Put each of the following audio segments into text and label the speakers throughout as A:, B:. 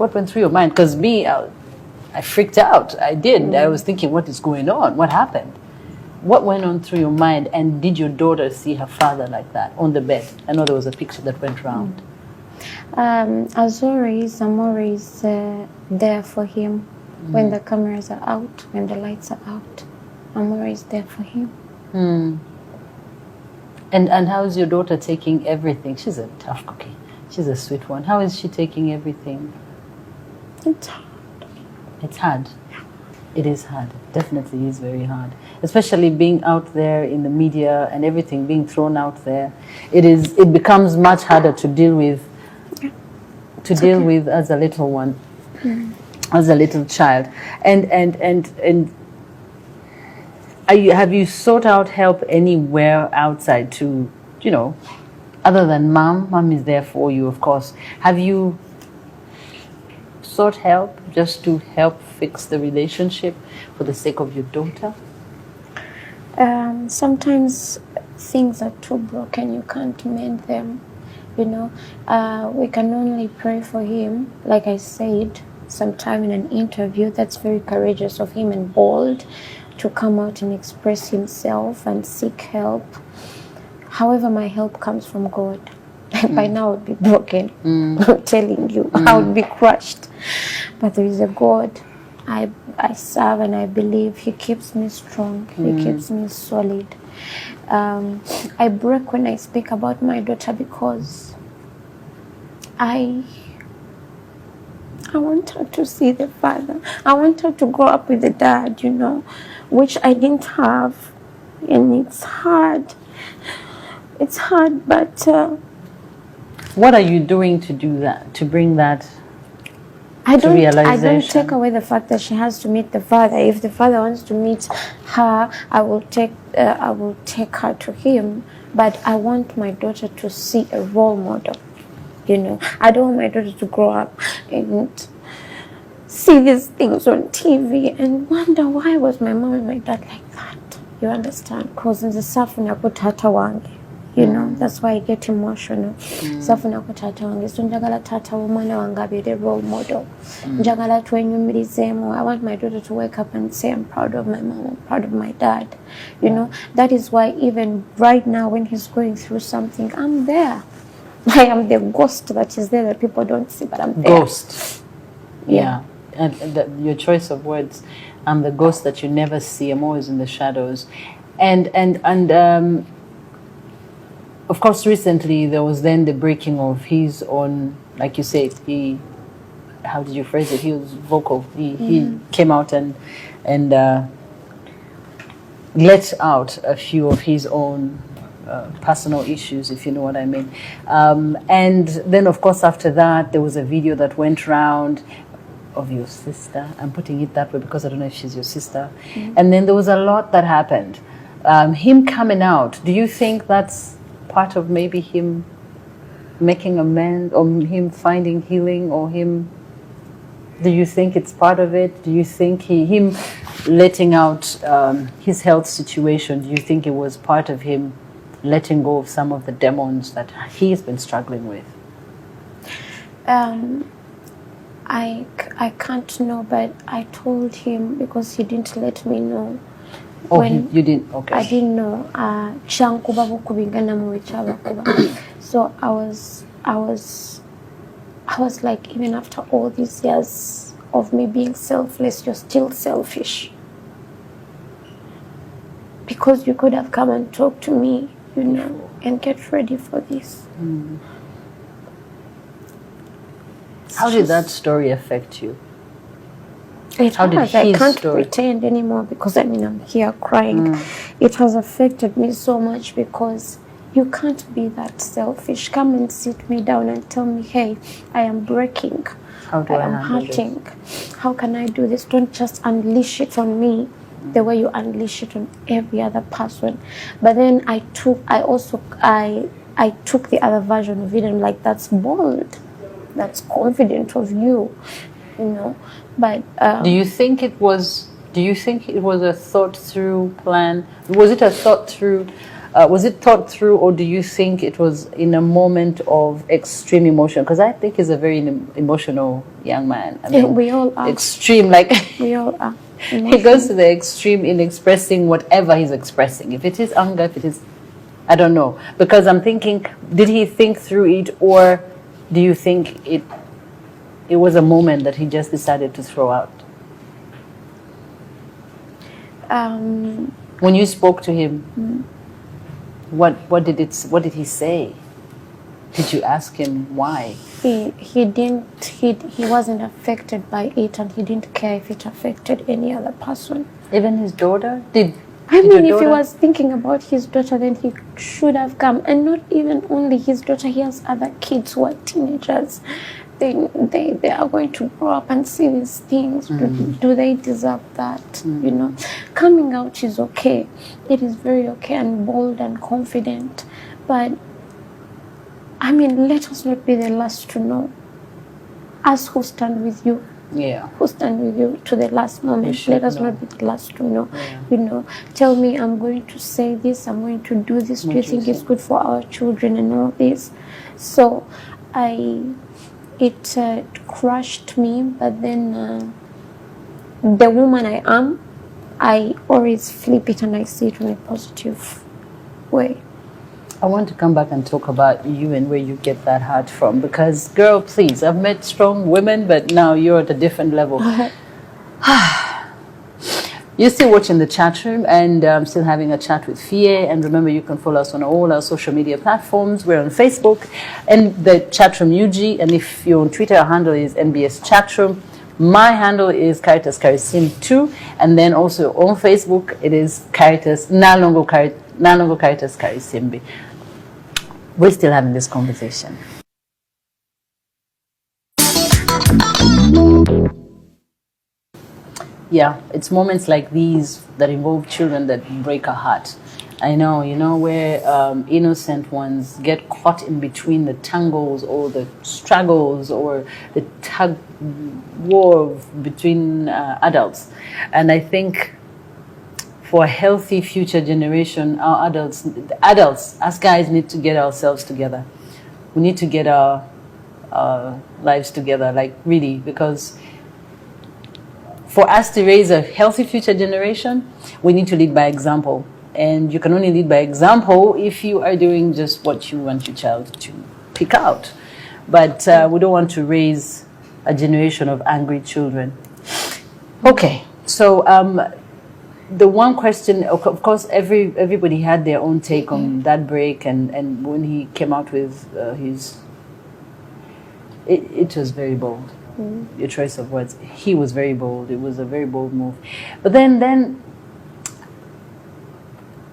A: What went through your mind? Because me, I freaked out. I did. I was thinking, what is going on? What happened? What went on through your mind? And did your daughter see her father like that on the bed? I know there was a picture that went around.
B: As always, I'm always there for him when the cameras are out, when the lights are out. I'm always there for him.
A: And how is your daughter taking everything? She's a tough cookie. She's a sweet one. How is she taking everything?
B: It's hard.
A: It's hard. It is hard. It definitely is very hard. Especially being out there in the media and everything being thrown out there. It becomes much harder to deal with with as a little one, as a little child. And have you sought out help anywhere outside to, other than mom is there for you, of course. Have you sought help just to help fix the relationship for the sake of your daughter?
B: Sometimes things are too broken, you can't mend them. We can only pray for him. Like I said sometime in an interview, that's very courageous of him and bold to come out and express himself and seek help. However, my help comes from God. By now I would be broken. I'm telling you, I would be crushed. But there is a God I serve, and I believe he keeps me strong. He keeps me solid. I break when I speak about my daughter because I want her to see the father. I want her to grow up with the dad, which I didn't have. And it's hard. It's hard, but...
A: what are you doing to do that, to bring that
B: I don't
A: realization?
B: take away the fact that she has to meet the father. If the father wants to meet her, I will take her to him. But I want my daughter to see a role model. I don't want my daughter to grow up and see these things on TV and wonder why was my mom and my dad like that. You understand? Because in the safuna kutata wange. That's why I get emotional. Safuna kutata wange. So njagala tata umwana wange abere role model. Njagala twenyumirizemu. I want my daughter to wake up and say, I'm proud of my mom, I'm proud of my dad. That is why even right now when he's going through something, I'm there. I am the ghost that is there that people don't see, but I'm there.
A: Ghost. Yeah. And your choice of words. I'm the ghost that you never see. I'm always in the shadows. And of course, recently there was then the breaking of his own, like you said, how did you phrase it? He was vocal. He came out and let out a few of his own personal issues, if you know what I mean. And then, of course, after that, there was a video that went round of your sister. I'm putting it that way because I don't know if she's your sister. And then there was a lot that happened. Him coming out, do you think that's part of maybe him making amends, or him finding healing, or him... Do you think it's part of it? Do you think him letting out his health situation, do you think it was part of him letting go of some of the demons that he's been struggling with?
B: I can't know, but I told him because he didn't let me know.
A: Oh, you didn't? Okay.
B: I didn't know. So I was like, even after all these years of me being selfless, you're still selfish. Because you could have come and talked to me, and get ready for this.
A: How did that story affect you?
B: I can't pretend anymore because I'm here crying. It has affected me so much because you can't be that selfish. Come and sit me down and tell me, hey, I am breaking.
A: How do I
B: am
A: handle
B: hurting. How can I do this? Don't just unleash it on me the way you unleash it on every other person. But then I took the other version of it, and like, that's bold. That's confident of you, But
A: do you think it was a thought through plan? Was it a thought through Was it thought through, or do you think it was in a moment of extreme emotion? Because I think he's a very emotional young man. I mean,
B: we all are.
A: Extreme, like
B: We all are.
A: he goes to the extreme in expressing whatever he's expressing. If it is anger, if it is, I don't know. Because I'm thinking, did he think through it, or do you think it was a moment that he just decided to throw out? When you spoke to him, what did he say? Did you ask him why?
B: He wasn't affected by it, and he didn't care if it affected any other person.
A: Even his daughter? Did
B: if he was thinking about his daughter, then he should have come. And not even only his daughter, he has other kids who are teenagers. They are going to grow up and see these things. Do they deserve that? You know, coming out is okay. It is very okay and bold and confident. But I mean, let us not be the last to know. Us who stand with you.
A: Yeah.
B: Who stand with you to the last moment. Let us not be the last to know.
A: Yeah.
B: You know, tell me, I'm going to say this, I'm going to do this. Do you think it's good for our children and all this? So it crushed me, but then the woman I am, I always flip it and I see it in a positive way.
A: I want to come back and talk about you and where you get that heart from, because, girl, please, I've met strong women, but now you're at a different level. You're still watching the chat room, and I'm still having a chat with Fille. And remember, you can follow us on all our social media platforms. We're on Facebook and the chat room UG. And if you're on Twitter, our handle is NBS Chatroom. My handle is Caritas Carisim2. And then also on Facebook, it is Caritas, Nalongo Caritas Carisimbi. We're still having this conversation. Yeah, it's moments like these that involve children that break our heart. I know, you know, where innocent ones get caught in between the tangles or the struggles or the tug war between adults. And I think for a healthy future generation, our adults, us guys need to get ourselves together. We need to get our lives together, like really, because for us to raise a healthy future generation, we need to lead by example. And you can only lead by example if you are doing just what you want your child to pick out. But we don't want to raise a generation of angry children. Okay, so the one question, of course, everybody had their own take on that break, and when he came out with it was very bold. Your choice of words. He was very bold. It was a very bold move. But then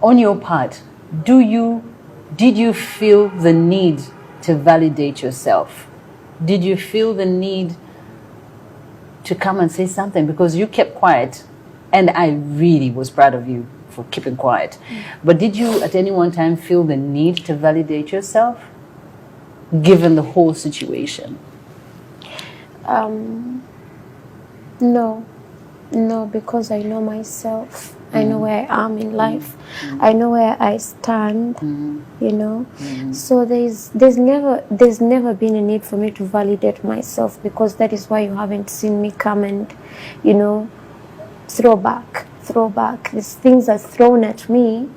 A: on your part, did you feel the need to validate yourself? Did you feel the need to come and say something? Because you kept quiet, and I really was proud of you for keeping quiet. But did you at any one time feel the need to validate yourself, given the whole situation?
B: No, because I know myself. I know where I am in life. I know where I stand. You know, so there's never been a need for me to validate myself, because that is why you haven't seen me come and, you know, throw back. These things are thrown at me,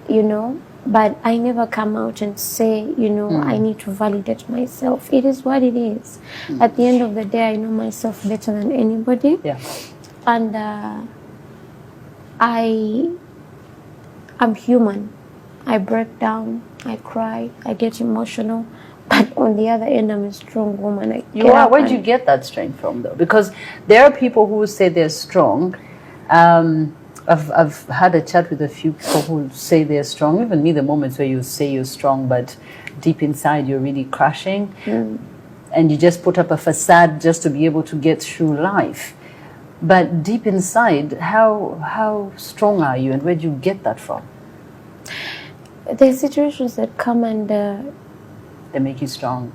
B: you know. But I never come out and say, you know, I need to validate myself. It is what it is. At the end of the day, I know myself better than anybody.
A: Yeah.
B: And I'm human. I break down, I cry, I get emotional. But on the other end, I'm a strong woman.
A: You are. Where'd you get that strength from, though? Because there are people who say they're strong. I've had a chat with a few people who say they're strong. Even me, the moments where you say you're strong, but deep inside you're really crashing, and you just put up a facade just to be able to get through life. But deep inside, how strong are you, and where do you get that from?
B: There's situations that come and
A: they make you strong.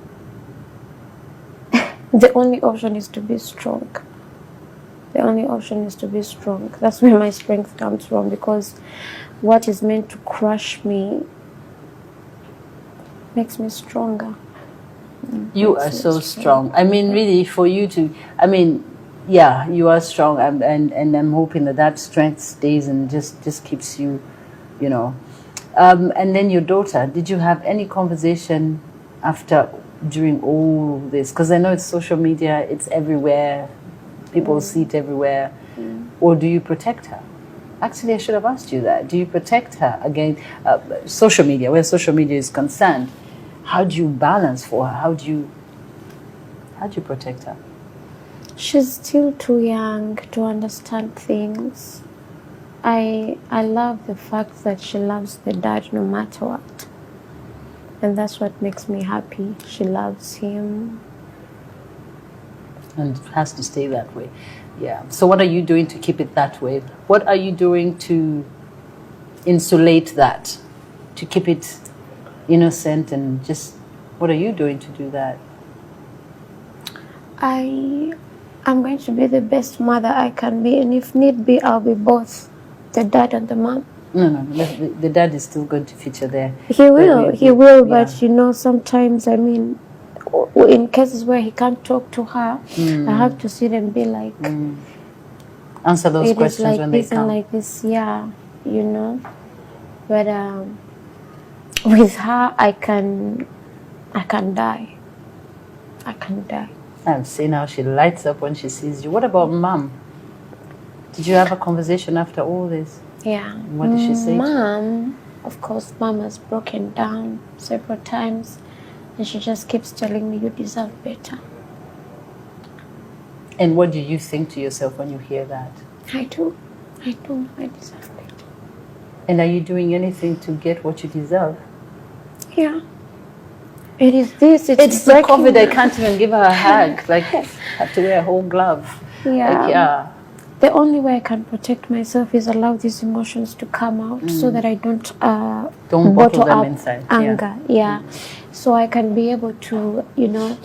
B: The only option is to be strong. The only option is to be strong. That's where my strength comes from, because what is meant to crush me makes me stronger.
A: You are so strong. I mean, really, for you to, I mean, yeah, you are strong, and I'm hoping that that strength stays and just keeps you, you know. And then your daughter, did you have any conversation after, during all this? Because I know it's social media, it's everywhere, people see it everywhere. Or do you protect her? Actually, I should have asked you that. Do you protect her against social media, where social media is concerned? How do you balance for her? How do you protect her?
B: She's still too young to understand things. I love the fact that she loves the dad no matter what. And that's what makes me happy. She loves him.
A: And it has to stay that way. Yeah. So what are you doing to keep it that way? What are you doing to insulate that? To keep it innocent and just, what are you doing to do that?
B: I'm going to be the best mother I can be, and if need be, I'll be both the dad and the mom.
A: No. The dad is still going to feature there.
B: He will,
A: yeah.
B: but you know, sometimes, I mean, in cases where he can't talk to her, I have to sit and be like,
A: answer those
B: it is
A: questions
B: like
A: when they
B: this and
A: come.
B: like this, yeah, you know. But with her, I can die. I can die.
A: I've seen how she lights up when she sees you. What about mom? Did you have a conversation after all this?
B: Yeah.
A: What did she say?
B: Mom, of course, mom has broken down several times, and she just keeps telling me, you deserve better.
A: And what do you think to yourself when you hear that?
B: I do. I deserve better.
A: And are you doing anything to get what you deserve?
B: Yeah. It is this.
A: It's the COVID. I can't even give her a hug. Like, I have to wear a whole glove.
B: Yeah.
A: Like, yeah.
B: The only way I can protect myself is allow these emotions to come out, so that I don't
A: bottle them
B: up
A: inside.
B: anger. Yeah. So I can be able to, you know,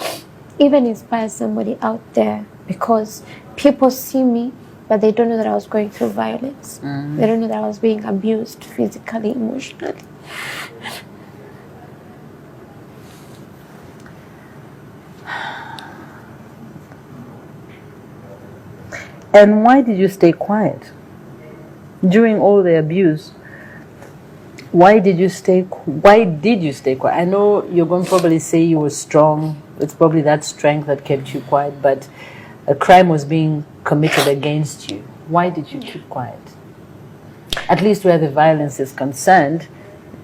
B: even inspire somebody out there, because people see me, but they don't know that I was going through violence. They don't know that I was being abused physically, emotionally.
A: And why did you stay quiet during all the abuse? Why did you stay quiet? I know you're going to probably say you were strong. It's probably that strength that kept you quiet, but a crime was being committed against you. Why did you keep quiet? At least where the violence is concerned,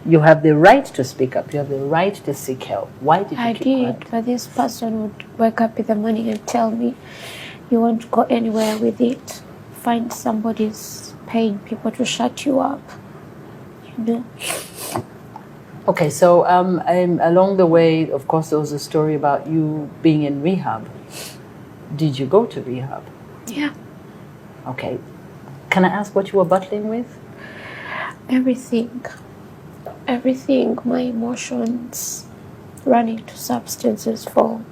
A: you have the right to speak up. You have the right to seek help. Why did you keep quiet?
B: But this person would wake up in the morning and tell me, you won't go anywhere with it. Find somebody's paying people to shut you up. You know?
A: Okay, so along the way, of course, there was a story about you being in rehab. Did you go to rehab?
B: Yeah.
A: Okay. Can I ask what you were battling with?
B: Everything. Everything. My emotions. Running to substances for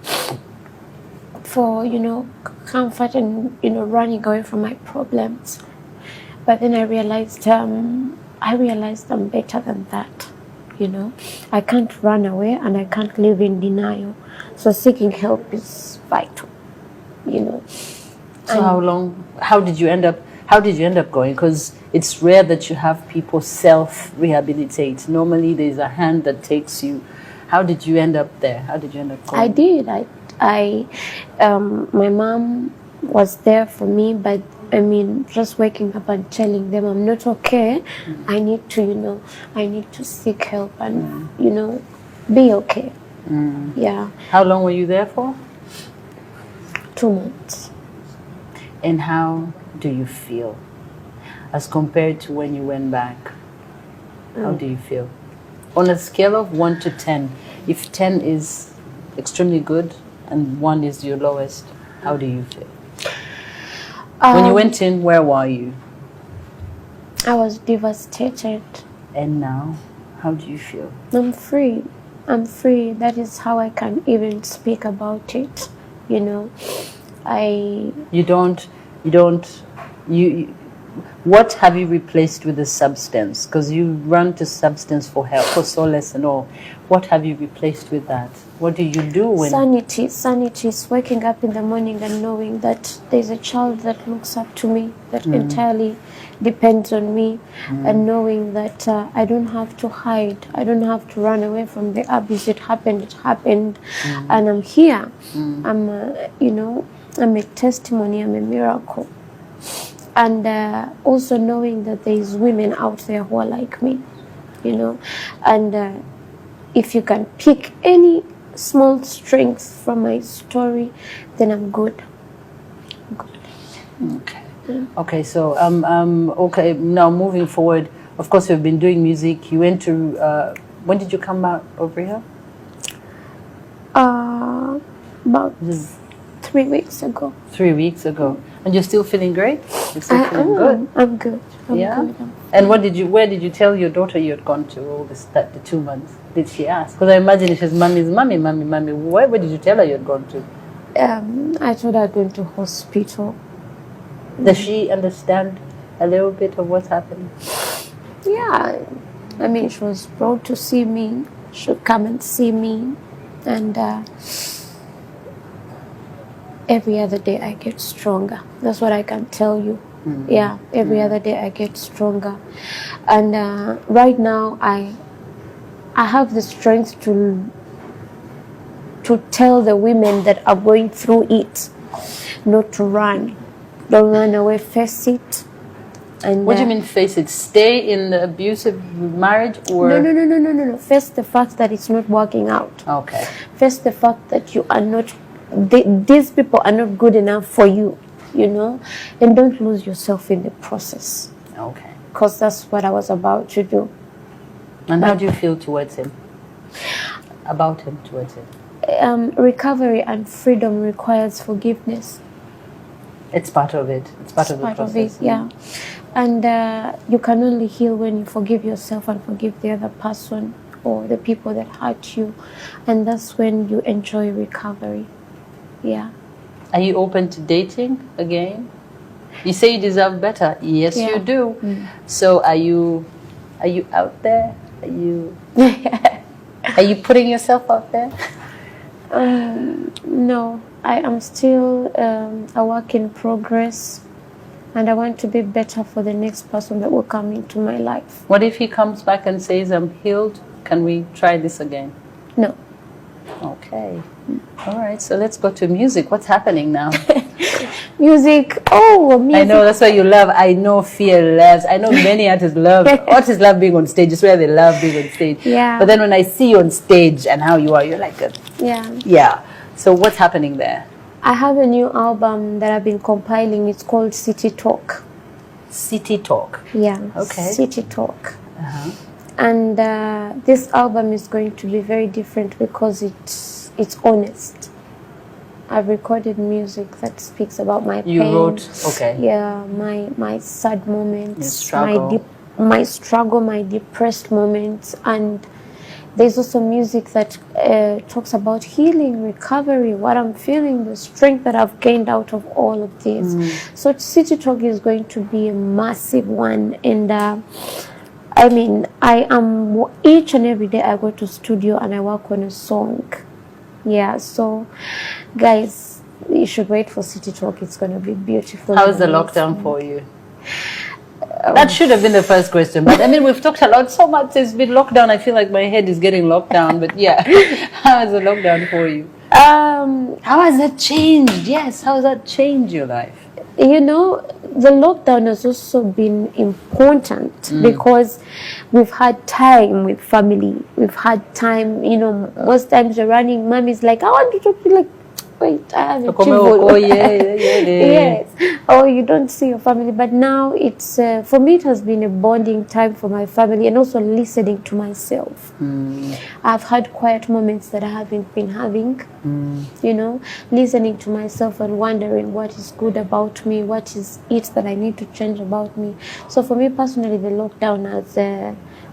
B: you know, comfort, and you know, running away from my problems. But then I realized I'm better than that. You know, I can't run away and I can't live in denial. So seeking help is vital. You know.
A: So how did you end up going? Because it's rare that you have people self-rehabilitate. Normally there's a hand that takes you. How did you end up there? How did you end up going?
B: I did. My mom was there for me, but I mean, just waking up and telling them I'm not okay. I need to, you know, seek help and, you know, be okay. Yeah.
A: How long were you there for?
B: 2 months.
A: And how do you feel as compared to when you went back? How do you feel? On a scale of 1 to 10, if 10 is extremely good and 1 is your lowest, how do you feel? When you went in, where were you?
B: I was devastated. And
A: now, how do you feel?
B: I'm free. That is how I can even speak about it. You know,
A: You don't, what have you replaced with the substance? Because you run to substance for help, for solace and all. What have you replaced with that? What do you do when...
B: Sanity is waking up in the morning and knowing that there's a child that looks up to me, that entirely depends on me, and knowing that I don't have to hide, I don't have to run away from the abuse. It happened, and I'm here. I'm, I'm a testimony, I'm a miracle. And also knowing that there's women out there who are like me, and if you can pick any small strength from my story, then I'm good.
A: Okay. Okay, so okay, now moving forward, of course you've been doing music. You went to when did you come out over here?
B: About 3 weeks ago.
A: 3 weeks ago. And you're still feeling great? You're still feeling good?
B: I'm good. I'm good.
A: And where did you tell your daughter you had gone to all this, the 2 months? Did she ask? Because I imagine if she's mommy's mommy. Where did you tell her you had gone to?
B: I told her going to hospital.
A: Does she understand a little bit of what's happening?
B: Yeah. I mean, she was proud to see me. She'll come and see me. And every other day I get stronger. That's what I can tell you. Yeah, every other day I get stronger. And right now I have the strength to tell the women that are going through it not to run. Don't run away, face it. And
A: what do you mean face it? Stay in the abusive marriage or...
B: No. Face the fact that it's not working out.
A: Okay.
B: Face the fact that you are not... these people are not good enough for you, and don't lose yourself in the process.
A: Okay.
B: Because that's what I was about to do.
A: And how do you feel towards him? About him, towards him?
B: Recovery and freedom requires forgiveness.
A: It's part of it. It's part of the process.
B: Yeah. And you can only heal when you forgive yourself and forgive the other person or the people that hurt you. And that's when you enjoy recovery. Yeah.
A: Are you open to dating again? You say you deserve better. Yes, you do. So are you out there? Are you are you putting yourself out there?
B: No, I am still a work in progress, and I want to be better for the next person that will come into my life.
A: What if he comes back and says, I'm healed? Can we try this again?
B: No.
A: Okay. All right, so let's go to music. What's happening now?
B: Music. Oh, music.
A: I know, that's why you love. I know Fille loves. I know many artists love. Artists love being on stage. It's where they love being on stage.
B: Yeah.
A: But then when I see you on stage and how you are, you're like, yeah. So what's happening there?
B: I have a new album that I've been compiling. It's called City Talk.
A: City Talk.
B: Yeah.
A: Okay.
B: City Talk. And this album is going to be very different because it's honest. I've recorded music that speaks about my pain.
A: You wrote, okay.
B: Yeah, my sad moments,
A: your struggle.
B: my struggle, my depressed moments, and there's also music that talks about healing, recovery, what I'm feeling, the strength that I've gained out of all of this. So City Talk is going to be a massive one, and I mean, I am each and every day I go to studio and I work on a song. Yeah, so guys, you should wait for City Talk. It's going to be beautiful.
A: How's the lockdown for you? That should have been the first question, but I mean, we've talked a lot, so much. It's been lockdown. I feel like my head is getting locked down, but yeah. How is the lockdown for you? How has that changed? Yes, how has that changed your life?
B: The lockdown has also been important because we've had time with family. We've had time, most times you're running, mommy's like, I want to talk to you, like, wait, I have a child.
A: Oh, yeah.
B: Yes. Oh, you don't see your family. But now it's, for me, it has been a bonding time for my family and also listening to myself. I've had quiet moments that I haven't been having, listening to myself and wondering what is good about me, what is it that I need to change about me. So for me personally, the lockdown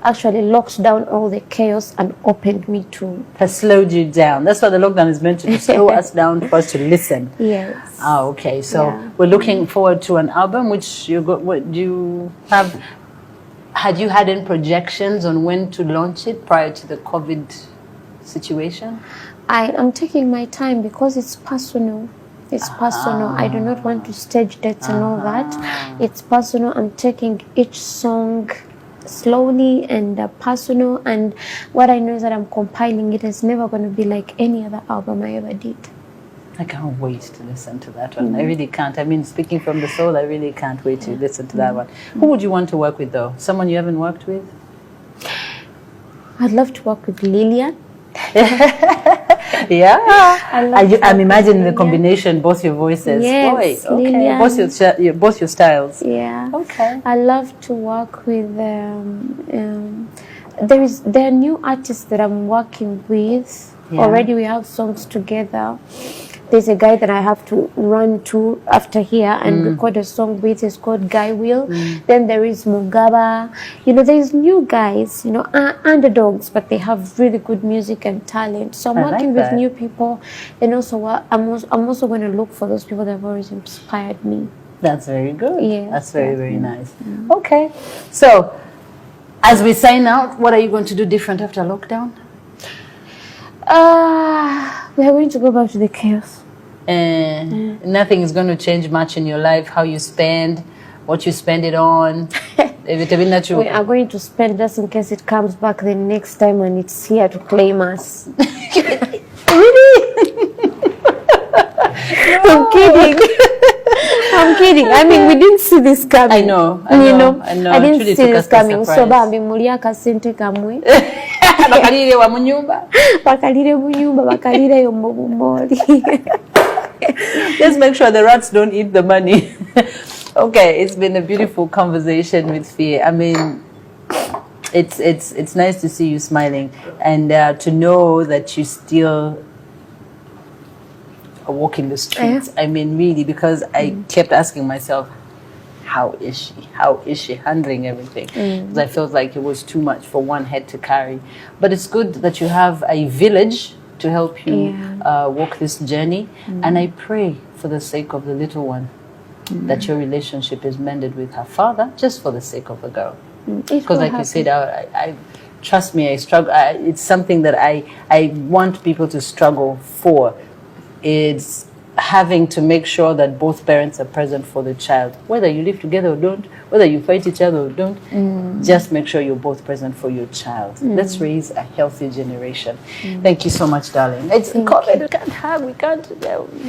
B: actually locked down all the chaos and opened me to.
A: Has slowed you down. That's what the lockdown is meant to do, slow us down for us to listen.
B: Yes.
A: Oh, okay. So
B: Yeah.
A: we're looking forward to an album, which you got. What do you have? Had you had any projections on when to launch it prior to the COVID situation?
B: I am taking my time because it's personal. It's personal. I do not want to stage dates and all that. It's personal. I'm taking each song slowly and personal. And what I know is that I'm compiling it. It's never going to be like any other album I ever did.
A: I can't wait to listen to that one. I really can't. I mean, speaking from the soul, I really can't wait to listen to that one. Who would you want to work with, though? Someone you haven't worked with?
B: I'd love to work with Lillian.
A: Yeah. I'm imagining the
B: Lillian.
A: combination, both your voices.
B: Yes,
A: Boy, okay.
B: Lillian.
A: Both your styles.
B: Yeah.
A: Okay.
B: I love to work with. There are new artists that I'm working with.
A: Yeah.
B: Already we have songs together. There's a guy that I have to run to after here and record a song with. It's called Guy Will. Then there is Mugaba. You know, there's new guys, you know, underdogs, but they have really good music and talent. So I'm
A: I like
B: working
A: that.
B: with new people. And also I'm also going to look for those people that have always inspired me.
A: That's very good.
B: Yes,
A: That's very, very nice. Okay. So, as we sign out, what are you going to do different after lockdown?
B: We are going to go back to the chaos.
A: Nothing is going to change much in your life, how you spend, what you spend it on.
B: We are going to spend just in case it comes back the next time and it's here to claim us.
A: Really?
B: I'm kidding. I'm kidding. I mean, we didn't see this coming.
A: I know.
B: I didn't
A: Truly
B: see
A: took
B: this
A: us by
B: coming.
A: surprise.
B: So bambi mulia kasente kamwe.
A: Bakalire wa munyumba.
B: Bakalire munyumba, bakalire yo mubumoli.
A: Just make sure the rats don't eat the money. Okay, it's been a beautiful conversation with Fille. I mean, it's nice to see you smiling and to know that you still are walking the streets. I mean, really, because I kept asking myself, how is she? How is she handling everything? Because I felt like it was too much for one head to carry. But it's good that you have a village to help you walk this journey. And I pray for the sake of the little one that your relationship is mended with her father, just for the sake of the girl. Because like you said, I trust me, I struggle. It's something that I want people to struggle for. It's having to make sure that both parents are present for the child. Whether you live together or don't, whether you fight each other or don't, just make sure you're both present for your child. Let's raise a healthy generation. Thank you so much, darling. It's COVID, we can't hug, we can't,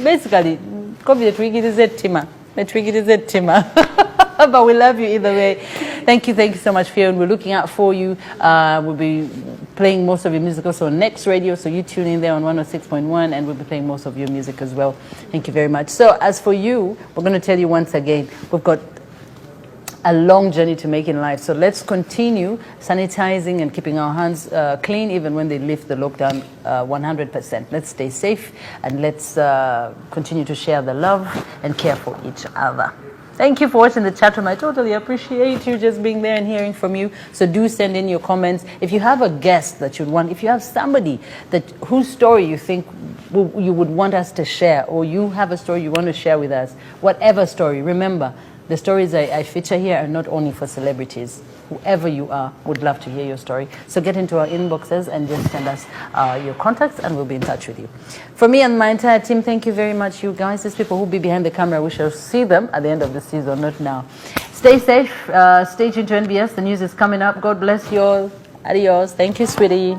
A: basically, COVID, we get a tima. But we love you either way. Thank you so much, Fille. And we're looking out for you. We'll be playing most of your music also on Next Radio, so you tune in there on 106.1, and we'll be playing most of your music as well. Thank you very much. So as for you, we're going to tell you once again, we've got a long journey to make in life. So let's continue sanitizing and keeping our hands clean even when they lift the lockdown 100%. Let's stay safe and let's continue to share the love and care for each other. Thank you for watching the chat room. I totally appreciate you just being there and hearing from you. So do send in your comments. If you have a guest that you'd want, if you have somebody whose story you think you would want us to share, or you have a story you want to share with us, whatever story, remember, the stories I feature here are not only for celebrities. Whoever you are would love to hear your story. So get into our inboxes and just send us your contacts and we'll be in touch with you. For me and my entire team, thank you very much, you guys. These people who will be behind the camera, we shall see them at the end of the season, not now. Stay safe. Stay tuned to NBS. The news is coming up. God bless you all. Adios. Thank you, sweetie.